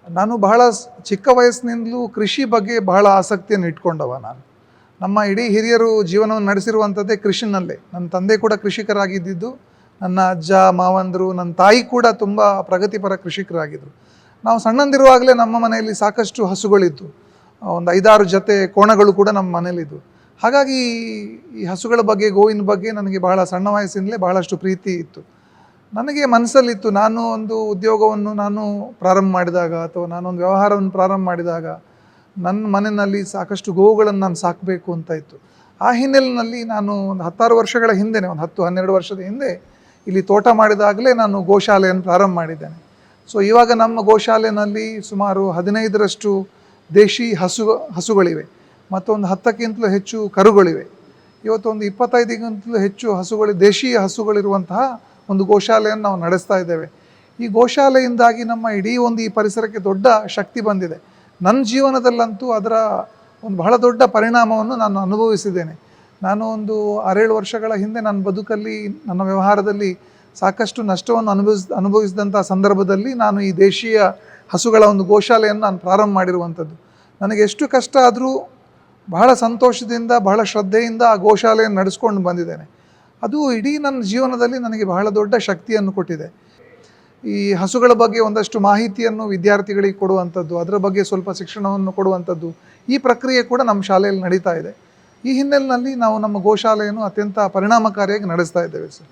ನಾನು ಬಹಳ ಚಿಕ್ಕ ವಯಸ್ಸಿನಿಂದಲೂ ಕೃಷಿ ಬಗ್ಗೆ ಬಹಳ ಆಸಕ್ತಿಯನ್ನು ಇಟ್ಕೊಂಡವ ನಾನು. ನಮ್ಮ ಇಡೀ ಹಿರಿಯರು ಜೀವನವನ್ನು ನಡೆಸಿರುವಂಥದ್ದೇ ಕೃಷಿನಲ್ಲೇ. ನನ್ನ ತಂದೆ ಕೂಡ ಕೃಷಿಕರಾಗಿದ್ದಿದ್ದು, ನನ್ನ ಅಜ್ಜ ಮಾವಂದರು, ನನ್ನ ತಾಯಿ ಕೂಡ ತುಂಬ ಪ್ರಗತಿಪರ ಕೃಷಿಕರಾಗಿದ್ದರು. ನಾವು ಸಣ್ಣಂದಿರುವಾಗಲೇ ನಮ್ಮ ಮನೆಯಲ್ಲಿ ಸಾಕಷ್ಟು ಹಸುಗಳಿತ್ತು. ಒಂದು 5-6 ಜೊತೆ ಕೋಣಗಳು ಕೂಡ ನಮ್ಮ ಮನೇಲಿದ್ದು. ಹಾಗಾಗಿ ಈ ಹಸುಗಳ ಬಗ್ಗೆ, ಗೋವಿನ ಬಗ್ಗೆ ನನಗೆ ಬಹಳ ಸಣ್ಣ ವಯಸ್ಸಿನಲ್ಲೇ ಬಹಳಷ್ಟು ಪ್ರೀತಿ ಇತ್ತು. ನನಗೆ ಮನಸ್ಸಲ್ಲಿತ್ತು, ನಾನು ಒಂದು ಉದ್ಯೋಗವನ್ನು ನಾನು ಪ್ರಾರಂಭ ಮಾಡಿದಾಗ ಅಥವಾ ನಾನೊಂದು ವ್ಯವಹಾರವನ್ನು ಪ್ರಾರಂಭ ಮಾಡಿದಾಗ ನನ್ನ ಮನೆಯಲ್ಲಿ ಸಾಕಷ್ಟು ಗೋವುಗಳನ್ನು ನಾನು ಸಾಕಬೇಕು ಅಂತ ಇತ್ತು. ಆ ಹಿನ್ನೆಲೆಯಲ್ಲಿ ನಾನು ಒಂದು 10-6 ವರ್ಷಗಳ ಹಿಂದೆಯೇ, ಒಂದು 10-12 ವರ್ಷದ ಹಿಂದೆ ಇಲ್ಲಿ ತೋಟ ಮಾಡಿದಾಗಲೇ ನಾನು ಗೋಶಾಲೆಯನ್ನು ಪ್ರಾರಂಭ ಮಾಡಿದ್ದೇನೆ. ಸೊ ಇವಾಗ ನಮ್ಮ ಗೋಶಾಲೆಯಲ್ಲಿ ಸುಮಾರು 15ರಷ್ಟು ದೇಶಿ ಹಸುಗಳಿವೆ ಮತ್ತು ಒಂದು 10ಕ್ಕಿಂತಲೂ ಹೆಚ್ಚು ಕರುಗಳಿವೆ. ಇವತ್ತು ಒಂದು 25ಗಿಂತಲೂ ಹೆಚ್ಚು ದೇಶೀಯ ಹಸುಗಳಿರುವಂತಹ ಒಂದು ಗೋಶಾಲೆಯನ್ನು ನಾವು ನಡೆಸ್ತಾ ಇದ್ದೇವೆ. ಈ ಗೋಶಾಲೆಯಿಂದಾಗಿ ನಮ್ಮ ಇಡೀ ಈ ಪರಿಸರಕ್ಕೆ ದೊಡ್ಡ ಶಕ್ತಿ ಬಂದಿದೆ. ನನ್ನ ಜೀವನದಲ್ಲಂತೂ ಅದರ ಒಂದು ಬಹಳ ದೊಡ್ಡ ಪರಿಣಾಮವನ್ನು ನಾನು ಅನುಭವಿಸಿದ್ದೇನೆ. ನಾನು ಒಂದು 6-7 ವರ್ಷಗಳ ಹಿಂದೆ ನನ್ನ ಬದುಕಲ್ಲಿ, ನನ್ನ ವ್ಯವಹಾರದಲ್ಲಿ ಸಾಕಷ್ಟು ನಷ್ಟವನ್ನು ಅನುಭವಿಸಿದಂಥ ಸಂದರ್ಭದಲ್ಲಿ ನಾನು ಈ ದೇಶೀಯ ಹಸುಗಳ ಒಂದು ಗೋಶಾಲೆಯನ್ನು ನಾನು ಪ್ರಾರಂಭ ಮಾಡಿರುವಂಥದ್ದು. ನನಗೆ ಎಷ್ಟು ಕಷ್ಟ ಆದರೂ ಬಹಳ ಸಂತೋಷದಿಂದ, ಬಹಳ ಶ್ರದ್ಧೆಯಿಂದ ಆ ಗೋಶಾಲೆಯನ್ನು ನಡೆಸ್ಕೊಂಡು ಬಂದಿದ್ದೇನೆ. ಅದು ಇಡೀ ನನ್ನ ಜೀವನದಲ್ಲಿ ನನಗೆ ಬಹಳ ದೊಡ್ಡ ಶಕ್ತಿಯನ್ನು ಕೊಟ್ಟಿದೆ. ಈ ಹಸುಗಳ ಬಗ್ಗೆ ಒಂದಷ್ಟು ಮಾಹಿತಿಯನ್ನು ವಿದ್ಯಾರ್ಥಿಗಳಿಗೆ ಕೊಡುವಂಥದ್ದು, ಅದರ ಬಗ್ಗೆ ಸ್ವಲ್ಪ ಶಿಕ್ಷಣವನ್ನು ಕೊಡುವಂಥದ್ದು, ಈ ಪ್ರಕ್ರಿಯೆ ಕೂಡ ನಮ್ಮ ಶಾಲೆಯಲ್ಲಿ ನಡೀತಾ ಇದೆ. ಈ ಹಿನ್ನೆಲೆಯಲ್ಲಿ ನಾವು ನಮ್ಮ ಗೋಶಾಲೆಯನ್ನು ಅತ್ಯಂತ ಪರಿಣಾಮಕಾರಿಯಾಗಿ ನಡೆಸ್ತಾ ಇದ್ದೇವೆ ಸರ್.